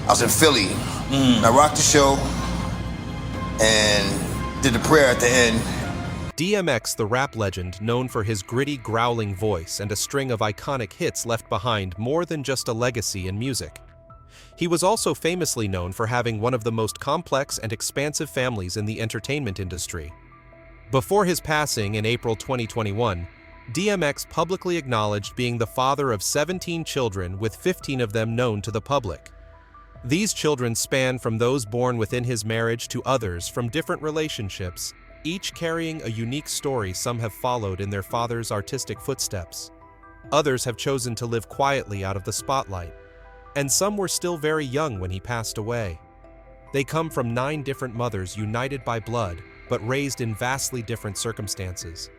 I was in Philly. I rocked the show and did the prayer at the end. DMX, the rap legend, known for his gritty, growling voice and a string of iconic hits, left behind more than just a legacy in music. He was also famously known for having one of the most complex and expansive families in the entertainment industry. Before his passing in April 2021, DMX publicly acknowledged being the father of 17 children, with 15 of them known to the public. These children span from those born within his marriage to others from different relationships, each carrying a unique story. Some have followed in their father's artistic footsteps. Others have chosen to live quietly out of the spotlight. And some were still very young when he passed away. They come from 9 different mothers united by blood, but raised in vastly different circumstances.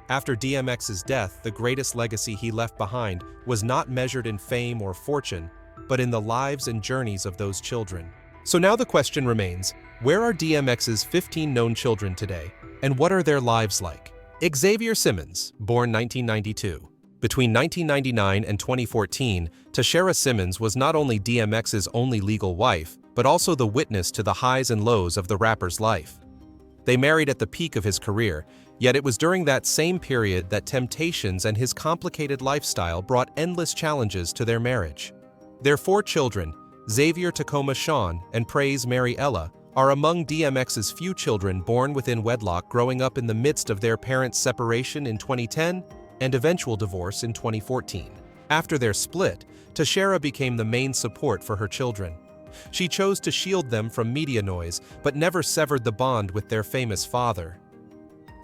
After DMX's death, the greatest legacy he left behind was not measured in fame or fortune, but in the lives and journeys of those children. So now the question remains, where are DMX's 15 known children today, and what are their lives like? Xavier Simmons, born 1992. Between 1999 and 2014, Sasha Simmons was not only DMX's only legal wife, but also the witness to the highs and lows of the rapper's life. They married at the peak of his career, yet it was during that same period that temptations and his complicated lifestyle brought endless challenges to their marriage. Their 4 children, Xavier, Tacoma, Shawn, and Praise Mary Ella, are among DMX's few children born within wedlock, growing up in the midst of their parents' separation in 2010 and eventual divorce in 2014. After their split, Sasha became the main support for her children. She chose to shield them from media noise, but never severed the bond with their famous father.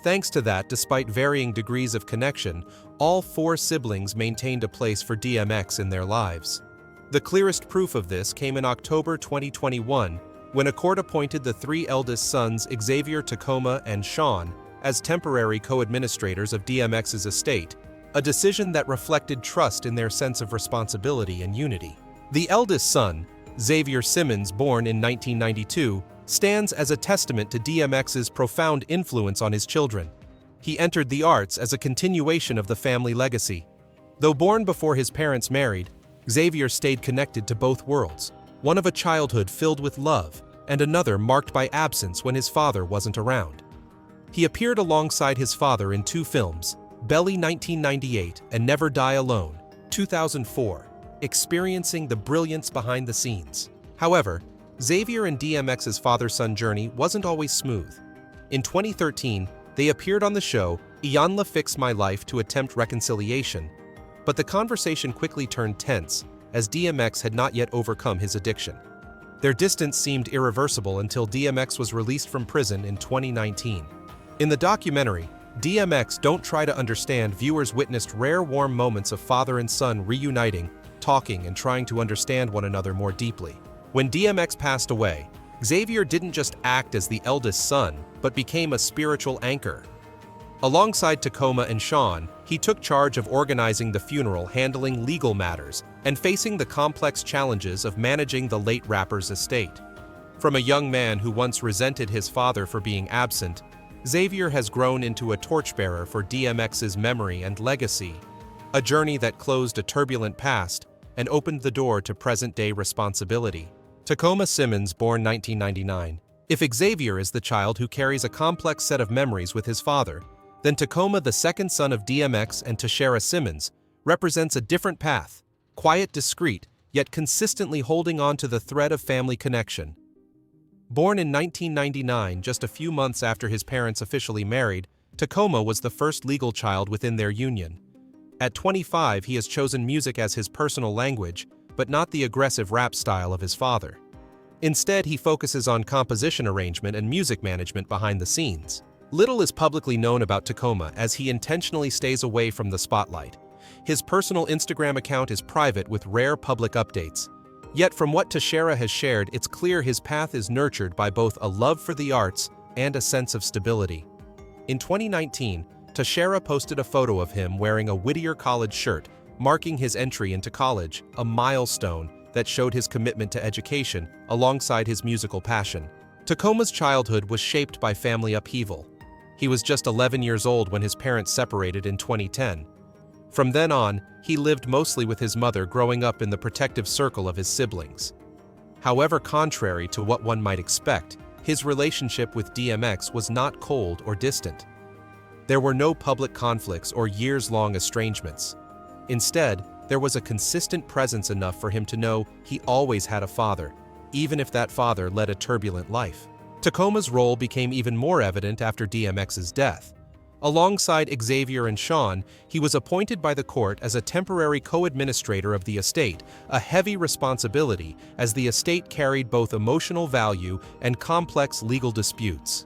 Thanks to that, despite varying degrees of connection, all 4 siblings maintained a place for DMX in their lives. The clearest proof of this came in October 2021, when a court appointed the 3 eldest sons, Xavier, Tacoma, and Shawn, as temporary co-administrators of DMX's estate, a decision that reflected trust in their sense of responsibility and unity. The eldest son, Xavier Simmons, born in 1992, stands as a testament to DMX's profound influence on his children. He entered the arts as a continuation of the family legacy. Though born before his parents married, Xavier stayed connected to both worlds, one of a childhood filled with love and another marked by absence when his father wasn't around. He appeared alongside his father in 2 films, Belly 1998 and Never Die Alone 2004, experiencing the brilliance behind the scenes. However, Xavier and DMX's father-son journey wasn't always smooth. In 2013, they appeared on the show Iyanla Fix My Life to attempt reconciliation, but the conversation quickly turned tense as DMX had not yet overcome his addiction. Their distance seemed irreversible until DMX was released from prison in 2019. In the documentary, DMX Don't Try to Understand, viewers witnessed rare warm moments of father and son reuniting, talking, and trying to understand one another more deeply. When DMX passed away, Xavier didn't just act as the eldest son, but became a spiritual anchor. Alongside Tacoma and Shawn, he took charge of organizing the funeral, handling legal matters, and facing the complex challenges of managing the late rapper's estate. From a young man who once resented his father for being absent, Xavier has grown into a torchbearer for DMX's memory and legacy, a journey that closed a turbulent past and opened the door to present-day responsibility. Tacoma Simmons, born 1999. If Xavier is the child who carries a complex set of memories with his father, then Tacoma, the second son of DMX and Sasha Simmons, represents a different path, quiet, discreet, yet consistently holding on to the thread of family connection. Born in 1999, just a few months after his parents officially married, Tacoma was the first legal child within their union. At 25, he has chosen music as his personal language, but not the aggressive rap style of his father. Instead, he focuses on composition arrangement and music management behind the scenes. Little is publicly known about Tacoma, as he intentionally stays away from the spotlight. His personal Instagram account is private with rare public updates. Yet from what Sasha has shared, it's clear his path is nurtured by both a love for the arts and a sense of stability. In 2019, Sasha posted a photo of him wearing a Whittier College shirt, marking his entry into college, a milestone that showed his commitment to education alongside his musical passion. Tacoma's childhood was shaped by family upheaval. He was just 11 years old when his parents separated in 2010. From then on, he lived mostly with his mother, growing up in the protective circle of his siblings. However, contrary to what one might expect, his relationship with DMX was not cold or distant. There were no public conflicts or years-long estrangements. Instead, there was a consistent presence enough for him to know he always had a father, even if that father led a turbulent life. Tacoma's role became even more evident after DMX's death. Alongside Xavier and Shawn, he was appointed by the court as a temporary co-administrator of the estate, a heavy responsibility as the estate carried both emotional value and complex legal disputes.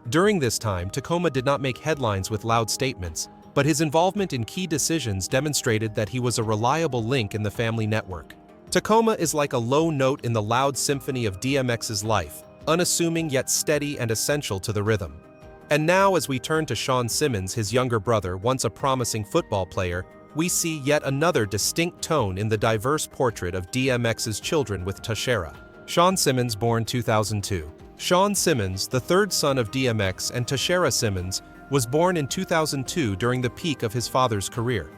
During this time, Tacoma did not make headlines with loud statements, but his involvement in key decisions demonstrated that he was a reliable link in the family network. Tacoma is like a low note in the loud symphony of DMX's life, unassuming yet steady and essential to the rhythm. And now, as we turn to Shawn Simmons, his younger brother, once a promising football player, we see yet another distinct tone in the diverse portrait of DMX's children with Tashera. Shawn Simmons, born 2002. Shawn Simmons, the third son of DMX and Tashera Simmons, was born in 2002 during the peak of his father's career.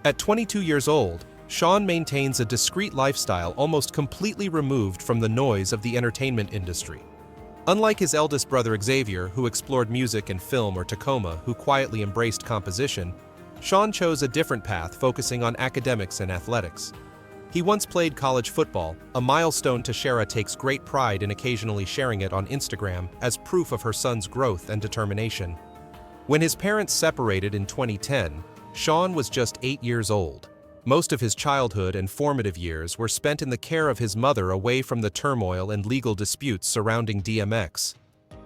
At 22 years old, Shawn maintains a discreet lifestyle almost completely removed from the noise of the entertainment industry. Unlike his eldest brother Xavier, who explored music and film, or Tacoma, who quietly embraced composition, Shawn chose a different path, focusing on academics and athletics. He once played college football, a milestone Tashera takes great pride in occasionally sharing it on Instagram as proof of her son's growth and determination. When his parents separated in 2010, Shawn was just 8 years old. Most of his childhood and formative years were spent in the care of his mother, away from the turmoil and legal disputes surrounding DMX.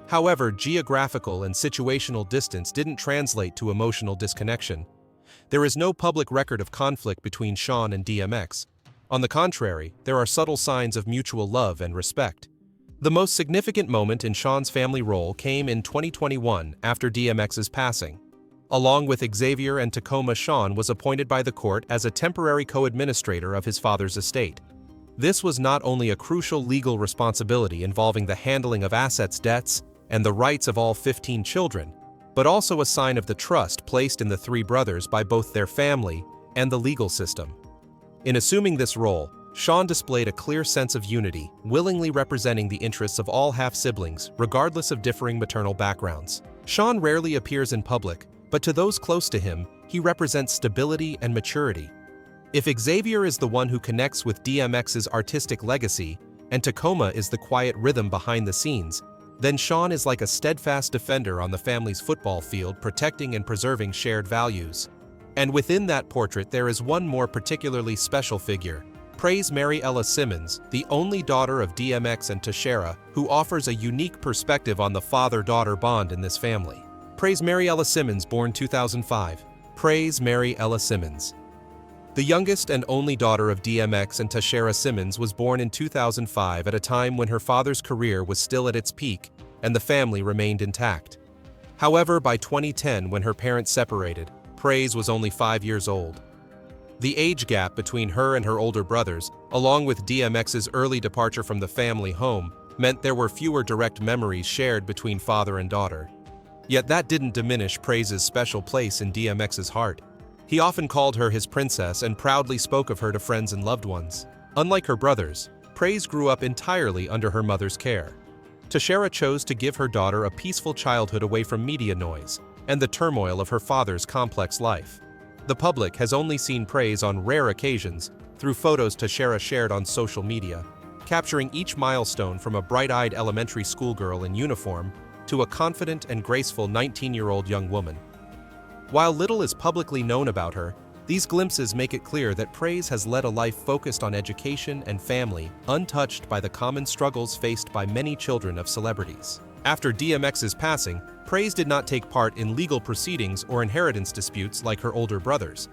However, geographical and situational distance didn't translate to emotional disconnection. There is no public record of conflict between Shawn and DMX. On the contrary, there are subtle signs of mutual love and respect. The most significant moment in Shawn's family role came in 2021 after DMX's passing. Along with Xavier and Tacoma, Shawn was appointed by the court as a temporary co-administrator of his father's estate. This was not only a crucial legal responsibility involving the handling of assets, debts, and the rights of all 15 children, but also a sign of the trust placed in the three brothers by both their family and the legal system. In assuming this role, Shawn displayed a clear sense of unity, willingly representing the interests of all half-siblings, regardless of differing maternal backgrounds. Shawn rarely appears in public, but to those close to him, he represents stability and maturity. If Xavier is the one who connects with DMX's artistic legacy, and Tacoma is the quiet rhythm behind the scenes, then Shawn is like a steadfast defender on the family's football field, protecting and preserving shared values. And within that portrait, there is one more particularly special figure. Praise Emanuel Simmons, the only daughter of DMX and Tashera, who offers a unique perspective on the father-daughter bond in this family. Praise Emanuel Simmons, born 2005. Praise Emanuel Simmons. The youngest and only daughter of DMX and Sasha Simmons was born in 2005 at a time when her father's career was still at its peak and the family remained intact. However, by 2010, when her parents separated, Praise was only 5 years old. The age gap between her and her older brothers, along with DMX's early departure from the family home, meant there were fewer direct memories shared between father and daughter. Yet that didn't diminish Praise's special place in DMX's heart. He often called her his princess and proudly spoke of her to friends and loved ones. Unlike her brothers, Praise grew up entirely under her mother's care. Tashera chose to give her daughter a peaceful childhood away from media noise and the turmoil of her father's complex life. The public has only seen Praise on rare occasions through photos Tashera shared on social media, capturing each milestone from a bright-eyed elementary schoolgirl in uniform to a confident and graceful 19-year-old young woman. While little is publicly known about her, these glimpses make it clear that Praise has led a life focused on education and family, untouched by the common struggles faced by many children of celebrities. After DMX's passing, Praise did not take part in legal proceedings or inheritance disputes like her older brothers.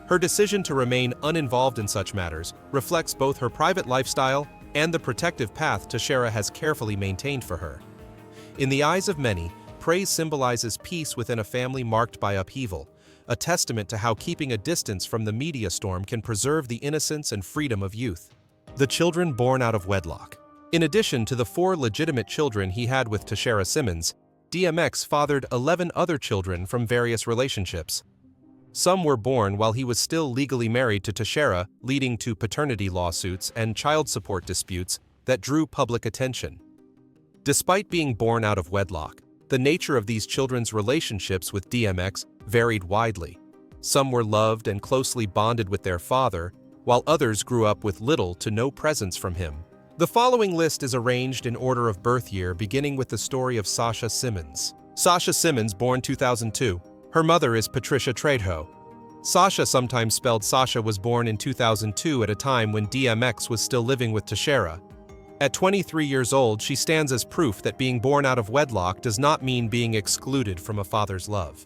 Her decision to remain uninvolved in such matters reflects both her private lifestyle and the protective path Tashera has carefully maintained for her. In the eyes of many, Praise symbolizes peace within a family marked by upheaval, a testament to how keeping a distance from the media storm can preserve the innocence and freedom of youth. The children born out of wedlock. In addition to the 4 legitimate children he had with Sasha Simmons, DMX fathered 11 other children from various relationships. Some were born while he was still legally married to Tashera, leading to paternity lawsuits and child support disputes that drew public attention. Despite being born out of wedlock, the nature of these children's relationships with DMX varied widely. Some were loved and closely bonded with their father, while others grew up with little to no presence from him. The following list is arranged in order of birth year, beginning with the story of Sasha Simmons. Sasha Simmons, born 2002. Her mother is Patricia Trejo. Sasha, sometimes spelled Sasha, was born in 2002 at a time when DMX was still living with Tashera. At 23 years old, she stands as proof that being born out of wedlock does not mean being excluded from a father's love.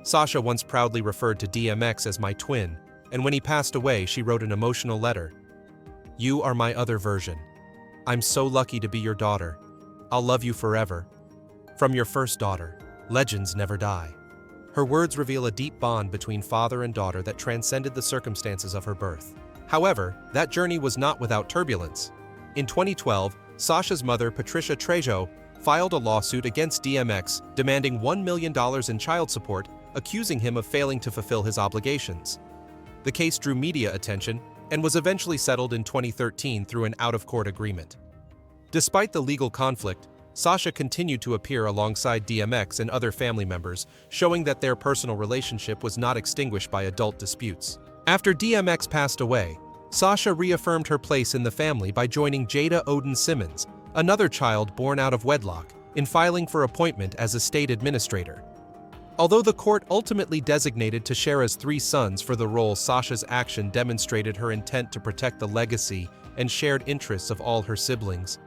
Sasha once proudly referred to DMX as my twin, and when he passed away, she wrote an emotional letter. "You are my other version. I'm so lucky to be your daughter. I'll love you forever. From your first daughter, legends never die." Her words reveal a deep bond between father and daughter that transcended the circumstances of her birth. However, that journey was not without turbulence. In 2012, Sasha's mother, Patricia Trejo, filed a lawsuit against DMX, demanding $1 million in child support, accusing him of failing to fulfill his obligations. The case drew media attention and was eventually settled in 2013 through an out-of-court agreement. Despite the legal conflict, Sasha continued to appear alongside DMX and other family members, showing that their personal relationship was not extinguished by adult disputes. After DMX passed away, Sasha reaffirmed her place in the family by joining Jada Odin Simmons, another child born out of wedlock, in filing for appointment as a state administrator. Although the court ultimately designated Tashera's 3 sons for the role, Sasha's action demonstrated her intent to protect the legacy and shared interests of all her siblings.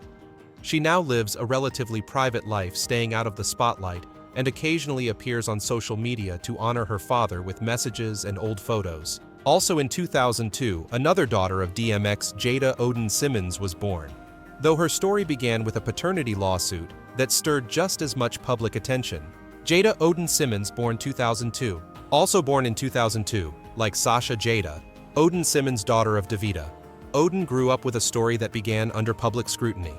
She now lives a relatively private life, staying out of the spotlight, and occasionally appears on social media to honor her father with messages and old photos. Also in 2002, another daughter of DMX, Jada Odin Simmons, was born. Though her story began with a paternity lawsuit that stirred just as much public attention. Jada Odin Simmons, born 2002. Also born in 2002, like Sasha Jada, Odin Simmons, daughter of Davida. Odin grew up with a story that began under public scrutiny.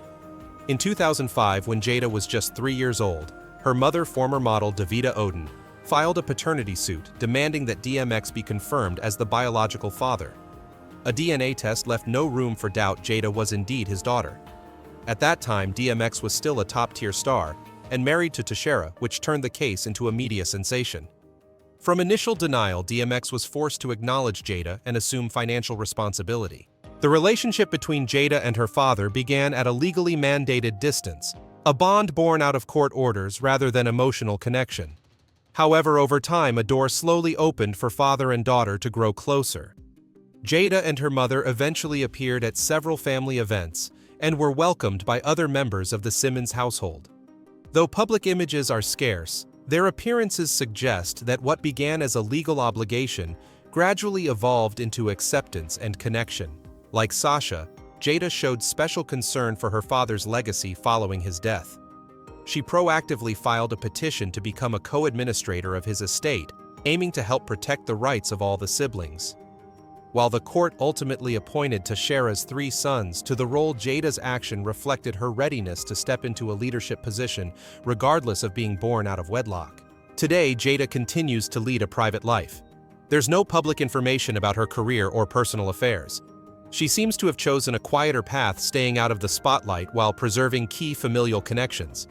In 2005, when Jada was just 3 years old, her mother, former model Davida Odin, filed a paternity suit demanding that DMX be confirmed as the biological father. A DNA test left no room for doubt Jada was indeed his daughter. At that time, DMX was still a top-tier star and married to Tashera, which turned the case into a media sensation. From initial denial, DMX was forced to acknowledge Jada and assume financial responsibility. The relationship between Jada and her father began at a legally mandated distance, a bond born out of court orders rather than emotional connection. However, over time, a door slowly opened for father and daughter to grow closer. Jada and her mother eventually appeared at several family events and were welcomed by other members of the Simmons household. Though public images are scarce, their appearances suggest that what began as a legal obligation gradually evolved into acceptance and connection. Like Sasha, Jada showed special concern for her father's legacy following his death. She proactively filed a petition to become a co-administrator of his estate, aiming to help protect the rights of all the siblings. While the court ultimately appointed Tashera's 3 sons to the role, Jada's action reflected her readiness to step into a leadership position, regardless of being born out of wedlock. Today, Jada continues to lead a private life. There's no public information about her career or personal affairs. She seems to have chosen a quieter path, staying out of the spotlight while preserving key familial connections.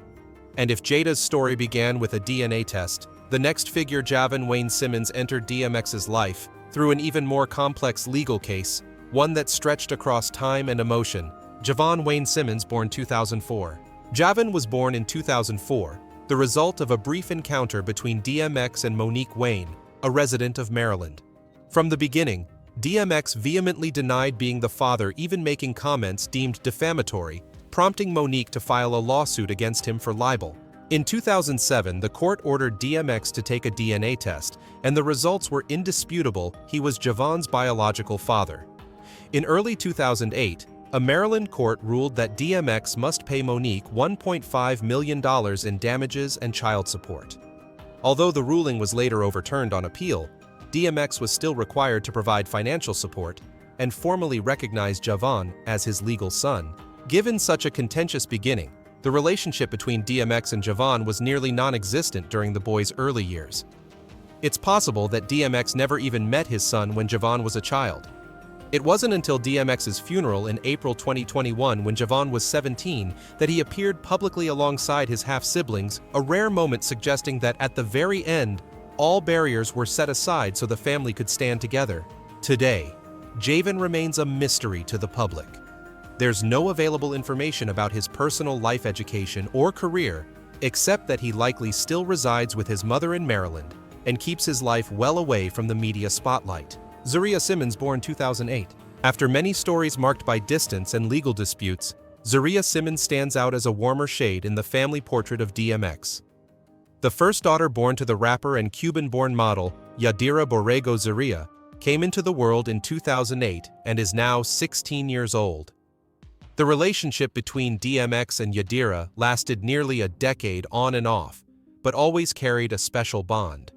And if Jada's story began with a DNA test, the next figure, Javon Wayne Simmons, entered DMX's life through an even more complex legal case, one that stretched across time and emotion. Javon Wayne Simmons, born 2004. Javon was born in 2004, the result of a brief encounter between DMX and Monique Wayne, a resident of Maryland. From the beginning, DMX vehemently denied being the father, even making comments deemed defamatory, prompting Monique to file a lawsuit against him for libel. In 2007, the court ordered DMX to take a DNA test, and the results were indisputable. He was Javon's biological father. In early 2008, a Maryland court ruled that DMX must pay Monique $1.5 million in damages and child support. Although the ruling was later overturned on appeal, DMX was still required to provide financial support and formally recognize Javon as his legal son. Given such a contentious beginning, the relationship between DMX and Javon was nearly non-existent during the boy's early years. It's possible that DMX never even met his son when Javon was a child. It wasn't until DMX's funeral in April 2021, when Javon was 17, that he appeared publicly alongside his half-siblings, a rare moment suggesting that at the very end, all barriers were set aside so the family could stand together. Today, Javon remains a mystery to the public. There's no available information about his personal life, education, or career, except that he likely still resides with his mother in Maryland and keeps his life well away from the media spotlight. Zaria Simmons, born 2008. After many stories marked by distance and legal disputes, Zaria Simmons stands out as a warmer shade in the family portrait of DMX. The first daughter born to the rapper and Cuban-born model, Yadira Borrego Zaria, came into the world in 2008 and is now 16 years old. The relationship between DMX and Yadira lasted nearly a decade on and off, but always carried a special bond.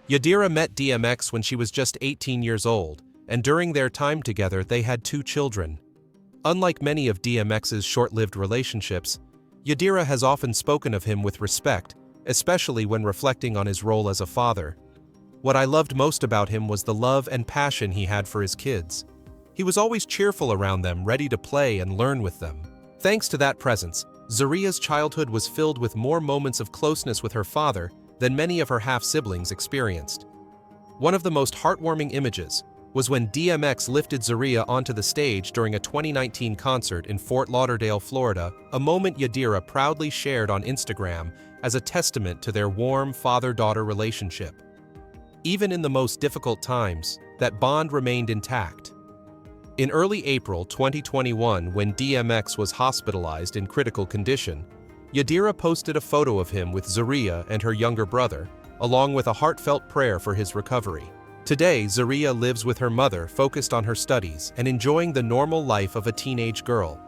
Yadira met DMX when she was just 18 years old, and during their time together they had 2 children. Unlike many of DMX's short-lived relationships, Yadira has often spoken of him with respect, especially when reflecting on his role as a father. What I loved most about him was the love and passion he had for his kids. He was always cheerful around them, ready to play and learn with them. Thanks to that presence, Zaria's childhood was filled with more moments of closeness with her father than many of her half-siblings experienced. One of the most heartwarming images was when DMX lifted Zaria onto the stage during a 2019 concert in Fort Lauderdale, Florida, a moment Yadira proudly shared on Instagram as a testament to their warm father-daughter relationship. Even in the most difficult times, that bond remained intact. In early April 2021, when DMX was hospitalized in critical condition, Yadira posted a photo of him with Zaria and her younger brother, along with a heartfelt prayer for his recovery. Today, Zaria lives with her mother, focused on her studies and enjoying the normal life of a teenage girl.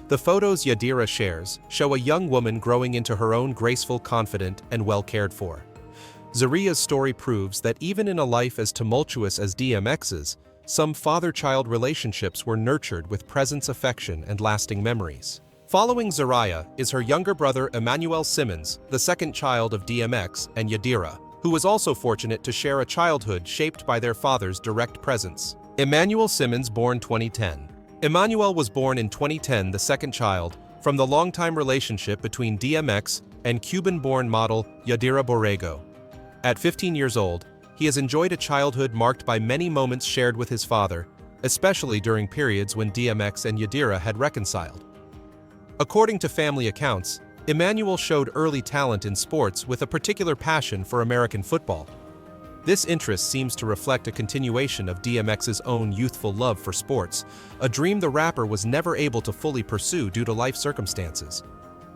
The photos Yadira shares show a young woman growing into her own graceful, confident, and well cared for. Zaria's story proves that even in a life as tumultuous as DMX's, some father-child relationships were nurtured with presence, affection, and lasting memories. Following Zaria is her younger brother Emanuel Simmons, the second child of DMX and Yadira, who was also fortunate to share a childhood shaped by their father's direct presence. Emanuel Simmons, born 2010. Emanuel was born in 2010, the second child from the longtime relationship between DMX and Cuban-born model Yadira Borrego. At 15 years old, he has enjoyed a childhood marked by many moments shared with his father, especially during periods when DMX and Yadira had reconciled. According to family accounts, Emanuel showed early talent in sports with a particular passion for American football. This interest seems to reflect a continuation of DMX's own youthful love for sports, a dream the rapper was never able to fully pursue due to life circumstances.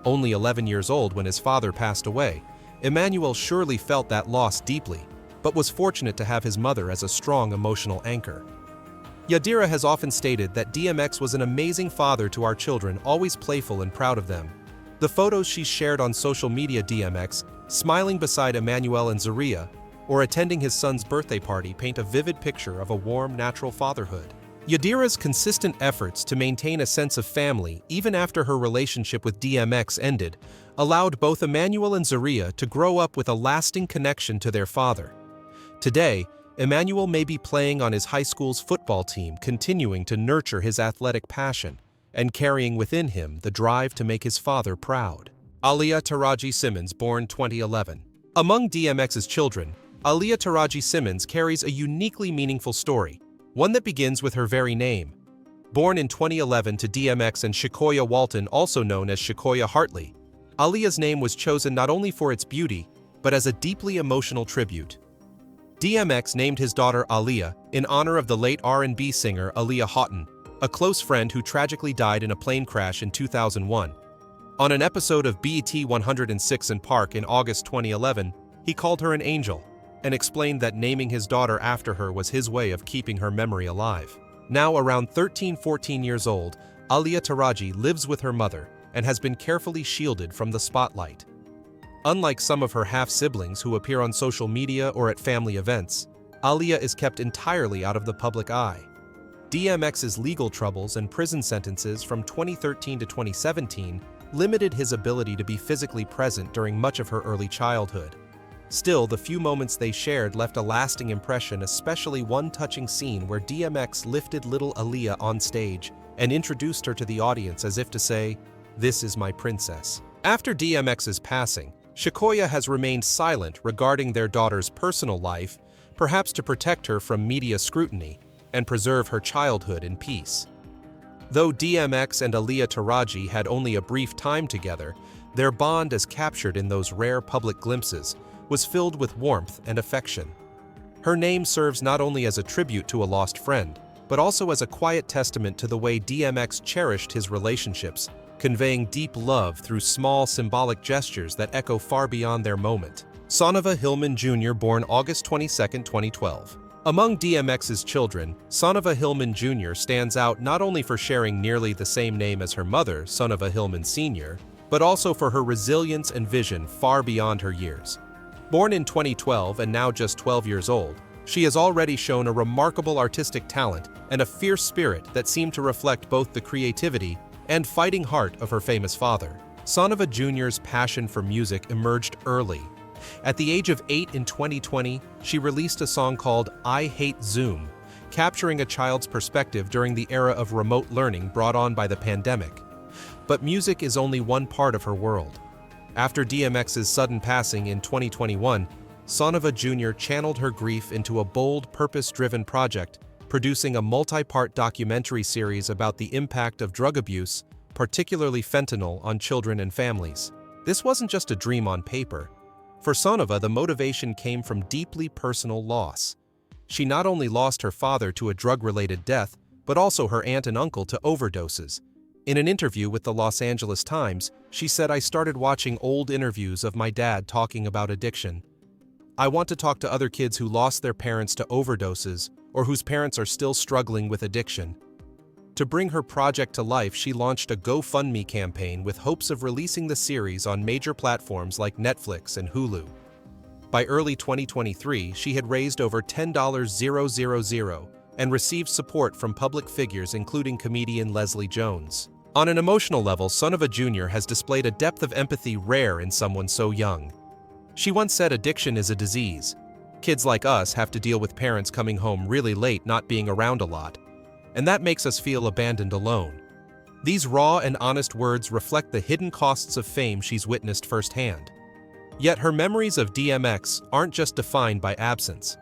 Only 11 years old when his father passed away, Emanuel surely felt that loss deeply, but was fortunate to have his mother as a strong emotional anchor. Yadira has often stated that DMX was an amazing father to our children, always playful and proud of them. The photos she shared on social media, DMX smiling beside Emanuel and Zaria, or attending his son's birthday party, paint a vivid picture of a warm, natural fatherhood. Yadira's consistent efforts to maintain a sense of family, even after her relationship with DMX ended, allowed both Emanuel and Zaria to grow up with a lasting connection to their father. Today, Emanuel may be playing on his high school's football team, continuing to nurture his athletic passion and carrying within him the drive to make his father proud. Aaliyah Simmons, born 2011. Among DMX's children, Aaliyah Simmons carries a uniquely meaningful story, one that begins with her very name. Born in 2011 to DMX and Shakoya Walton, also known as Shakoya Hartley, Aaliyah's name was chosen not only for its beauty, but as a deeply emotional tribute. DMX named his daughter Aaliyah in honor of the late R&B singer Aaliyah Houghton, a close friend who tragically died in a plane crash in 2001. On an episode of BET 106 & Park in August 2011, he called her an angel and explained that naming his daughter after her was his way of keeping her memory alive. Now around 13-14 years old, Aaliyah Taraji lives with her mother and has been carefully shielded from the spotlight. Unlike some of her half-siblings who appear on social media or at family events, Aaliyah is kept entirely out of the public eye. DMX's legal troubles and prison sentences from 2013 to 2017 limited his ability to be physically present during much of her early childhood. Still, the few moments they shared left a lasting impression, especially one touching scene where DMX lifted little Aaliyah on stage and introduced her to the audience as if to say, "This is my princess." After DMX's passing, Shakoya has remained silent regarding their daughter's personal life, perhaps to protect her from media scrutiny and preserve her childhood in peace. Though DMX and Aaliyah Taraji had only a brief time together, their bond, as captured in those rare public glimpses, was filled with warmth and affection. Her name serves not only as a tribute to a lost friend, but also as a quiet testament to the way DMX cherished his relationships, conveying deep love through small symbolic gestures that echo far beyond their moment. Sonova Hillman Jr., born August 22, 2012. Among DMX's children, Sonova Hillman Jr. stands out not only for sharing nearly the same name as her mother, Sonova Hillman Sr., but also for her resilience and vision far beyond her years. Born in 2012 and now just 12 years old, she has already shown a remarkable artistic talent and a fierce spirit that seem to reflect both the creativity and fighting heart of her famous father. Sonova Jr.'s passion for music emerged early. At the age of 8 in 2020, she released a song called "I Hate Zoom," capturing a child's perspective during the era of remote learning brought on by the pandemic. But music is only one part of her world. After DMX's sudden passing in 2021, Sonova Jr. channeled her grief into a bold, purpose-driven project, producing a multi-part documentary series about the impact of drug abuse, particularly fentanyl, on children and families. This wasn't just a dream on paper. For Sonova, the motivation came from deeply personal loss. She not only lost her father to a drug-related death, but also her aunt and uncle to overdoses. In an interview with the Los Angeles Times, she said, "I started watching old interviews of my dad talking about addiction. I want to talk to other kids who lost their parents to overdoses or whose parents are still struggling with addiction." To bring her project to life, she launched a GoFundMe campaign with hopes of releasing the series on major platforms like Netflix and Hulu. By early 2023, she had raised over $10,000 and received support from public figures including comedian Leslie Jones. On an emotional level, Sonova Jr. has displayed a depth of empathy rare in someone so young. She once said, "Addiction is a disease. Kids like us have to deal with parents coming home really late, not being around a lot. And that makes us feel abandoned alone." These raw and honest words reflect the hidden costs of fame she's witnessed firsthand. Yet her memories of DMX aren't just defined by absence.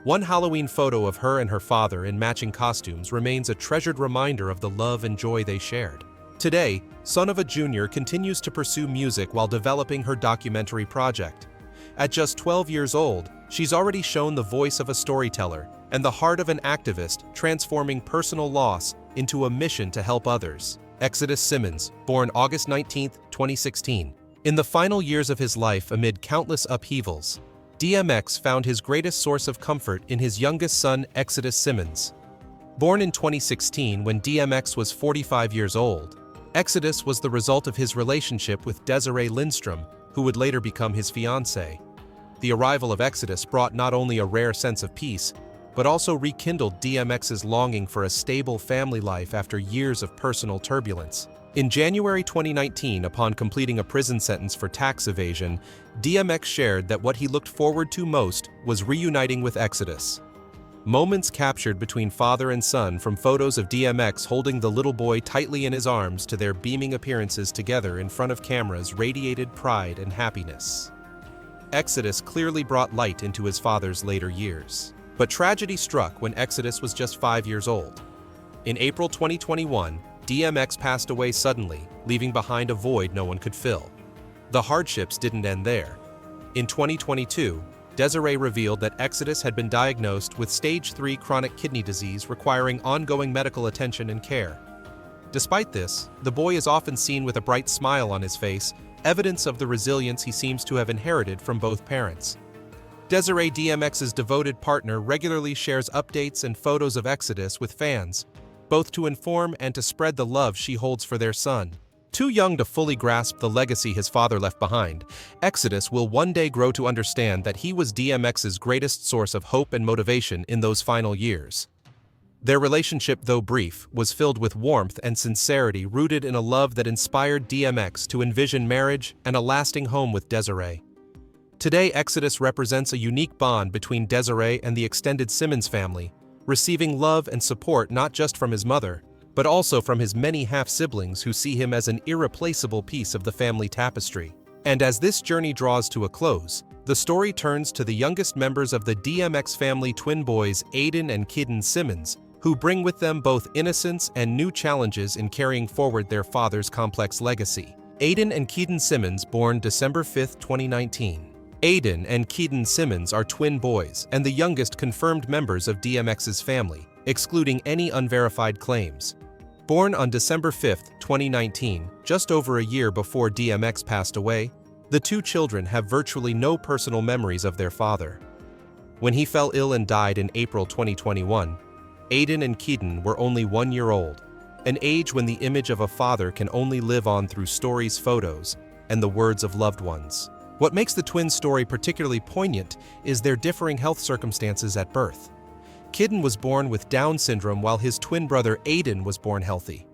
One Halloween photo of her and her father in matching costumes remains a treasured reminder of the love and joy they shared. Today, Sonova Jr. continues to pursue music while developing her documentary project. At just 12 years old, she's already shown the voice of a storyteller and the heart of an activist, transforming personal loss into a mission to help others. Xavier Simmons, born August 19, 2016. In the final years of his life, amid countless upheavals, DMX found his greatest source of comfort in his youngest son, Xavier Simmons. Born in 2016 when DMX was 45 years old, Exodus was the result of his relationship with Desiree Lindstrom, who would later become his fiancée. The arrival of Exodus brought not only a rare sense of peace, but also rekindled DMX's longing for a stable family life after years of personal turbulence. In January 2019, upon completing a prison sentence for tax evasion, DMX shared that what he looked forward to most was reuniting with Exodus. Moments captured between father and son, from photos of DMX holding the little boy tightly in his arms to their beaming appearances together in front of cameras, radiated pride and happiness. Exodus clearly brought light into his father's later years. But tragedy struck when Exodus was just 5 years old. In April 2021, DMX passed away suddenly, leaving behind a void no one could fill. The hardships didn't end there. In 2022, Desiree revealed that Exodus had been diagnosed with stage 3 chronic kidney disease requiring ongoing medical attention and care. Despite this, the boy is often seen with a bright smile on his face, evidence of the resilience he seems to have inherited from both parents. Desiree, DMX's devoted partner, regularly shares updates and photos of Exodus with fans, both to inform and to spread the love she holds for their son. Too young to fully grasp the legacy his father left behind, Exodus will one day grow to understand that he was DMX's greatest source of hope and motivation in those final years. Their relationship, though brief, was filled with warmth and sincerity, rooted in a love that inspired DMX to envision marriage and a lasting home with Desiree. Today, Exodus represents a unique bond between Desiree and the extended Simmons family, receiving love and support not just from his mother, but also from his many half-siblings who see him as an irreplaceable piece of the family tapestry. And as this journey draws to a close, the story turns to the youngest members of the DMX family twin boys Odin and Kidden Simmons, who bring with them both innocence and new challenges in carrying forward their father's complex legacy. Odin and Kidden Simmons, born December 5, 2019. Odin and Kidden Simmons are twin boys and the youngest confirmed members of DMX's family, excluding any unverified claims. Born on December 5, 2019, just over a year before DMX passed away, the two children have virtually no personal memories of their father. When he fell ill and died in April 2021, Odin and Kidden were only 1 year old, an age when the image of a father can only live on through stories, photos, and the words of loved ones. What makes the twins' story particularly poignant is their differing health circumstances at birth. Kidden was born with Down syndrome while his twin brother Odin was born healthy.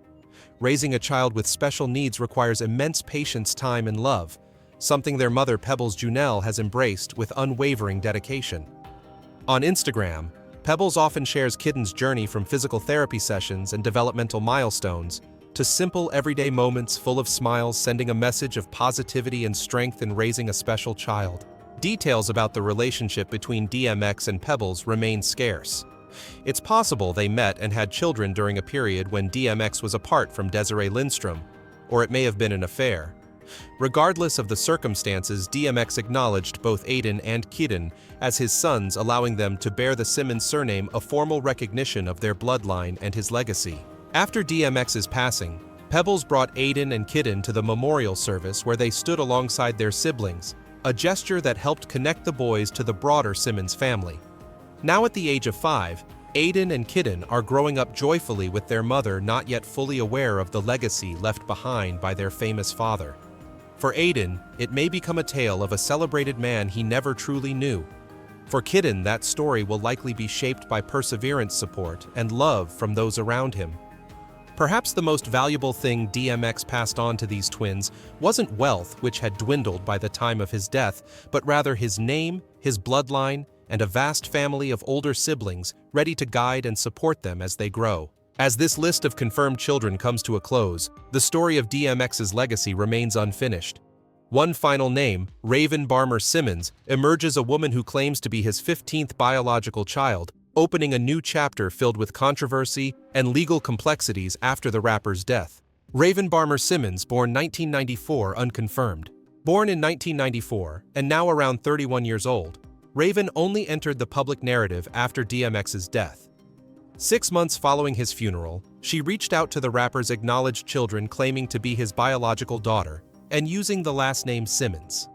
Raising a child with special needs requires immense patience, time, and love, something their mother Pebbles Junelle has embraced with unwavering dedication. On Instagram, Pebbles often shares Kidden's journey from physical therapy sessions and developmental milestones to simple everyday moments full of smiles, sending a message of positivity and strength in raising a special child. Details about the relationship between DMX and Pebbles remain scarce. It's possible they met and had children during a period when DMX was apart from Desiree Lindstrom, or it may have been an affair. Regardless of the circumstances, DMX acknowledged both Odin and Kidden as his sons, allowing them to bear the Simmons surname, a formal recognition of their bloodline and his legacy. After DMX's passing, Pebbles brought Odin and Kidden to the memorial service where they stood alongside their siblings, a gesture that helped connect the boys to the broader Simmons family. Now at the age of 5, Odin and Kidden are growing up joyfully with their mother, not yet fully aware of the legacy left behind by their famous father. For Odin, it may become a tale of a celebrated man he never truly knew. For Kidden, that story will likely be shaped by perseverance, support, and love from those around him. Perhaps the most valuable thing DMX passed on to these twins wasn't wealth, which had dwindled by the time of his death, but rather his name, his bloodline, and a vast family of older siblings ready to guide and support them as they grow. As this list of confirmed children comes to a close, the story of DMX's legacy remains unfinished. One final name, Raven Barmer Simmons, emerges, a woman who claims to be his 15th biological child, opening a new chapter filled with controversy and legal complexities after the rapper's death. Raven Barmer Simmons, born 1994, unconfirmed. Born in 1994, and now around 31 years old, Raven only entered the public narrative after DMX's death. 6 months following his funeral, she reached out to the rapper's acknowledged children, claiming to be his biological daughter, and using the last name Simmons.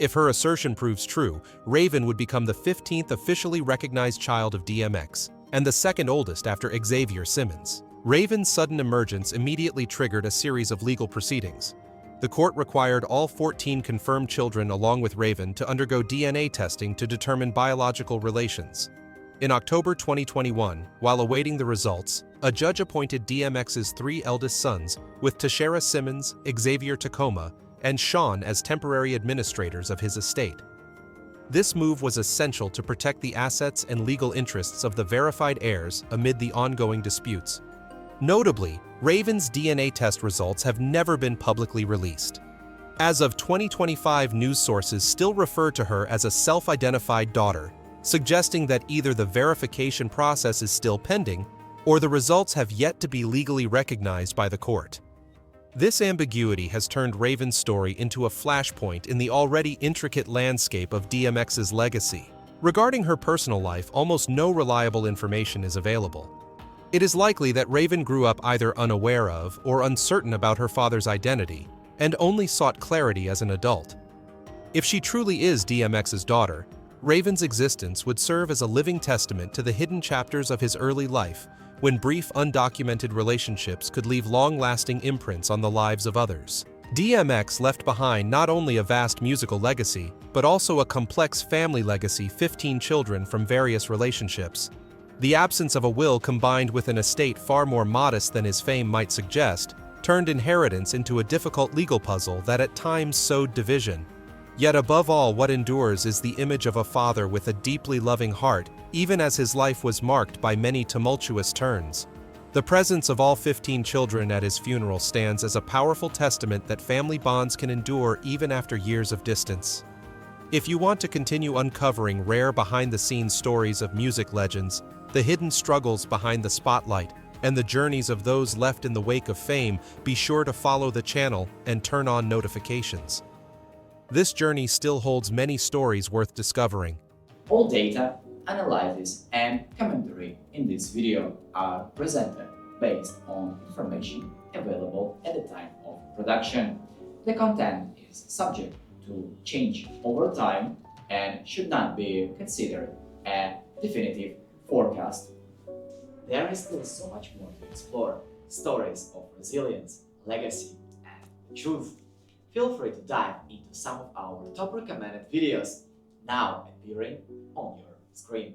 If her assertion proves true, Raven would become the 15th officially recognized child of DMX, and the second oldest after Xavier Simmons. Raven's sudden emergence immediately triggered a series of legal proceedings. The court required all 14 confirmed children along with Raven to undergo DNA testing to determine biological relations. In October 2021, while awaiting the results, a judge appointed DMX's 3 eldest sons, with Sasha Simmons, Xavier Tacoma, and Shawn as temporary administrators of his estate. This move was essential to protect the assets and legal interests of the verified heirs amid the ongoing disputes. Notably, Raven's DNA test results have never been publicly released. As of 2025, news sources still refer to her as a self-identified daughter, suggesting that either the verification process is still pending or the results have yet to be legally recognized by the court. This ambiguity has turned Raven's story into a flashpoint in the already intricate landscape of DMX's legacy. Regarding her personal life, almost no reliable information is available. It is likely that Raven grew up either unaware of or uncertain about her father's identity, and only sought clarity as an adult. If she truly is DMX's daughter, Raven's existence would serve as a living testament to the hidden chapters of his early life, when brief, undocumented relationships could leave long-lasting imprints on the lives of others. DMX left behind not only a vast musical legacy, but also a complex family legacy: 15 children from various relationships. The absence of a will, combined with an estate far more modest than his fame might suggest, turned inheritance into a difficult legal puzzle that at times sowed division. Yet above all, what endures is the image of a father with a deeply loving heart, even as his life was marked by many tumultuous turns. The presence of all 15 children at his funeral stands as a powerful testament that family bonds can endure even after years of distance. If you want to continue uncovering rare behind-the-scenes stories of music legends, the hidden struggles behind the spotlight, and the journeys of those left in the wake of fame, be sure to follow the channel and turn on notifications. This journey still holds many stories worth discovering. All data, analysis, and commentary in this video are presented based on information available at the time of production. The content is subject to change over time and should not be considered a definitive forecast. There is still so much more to explore: stories of resilience, legacy, and truth. Feel free to dive into some of our top recommended videos now appearing on your screen.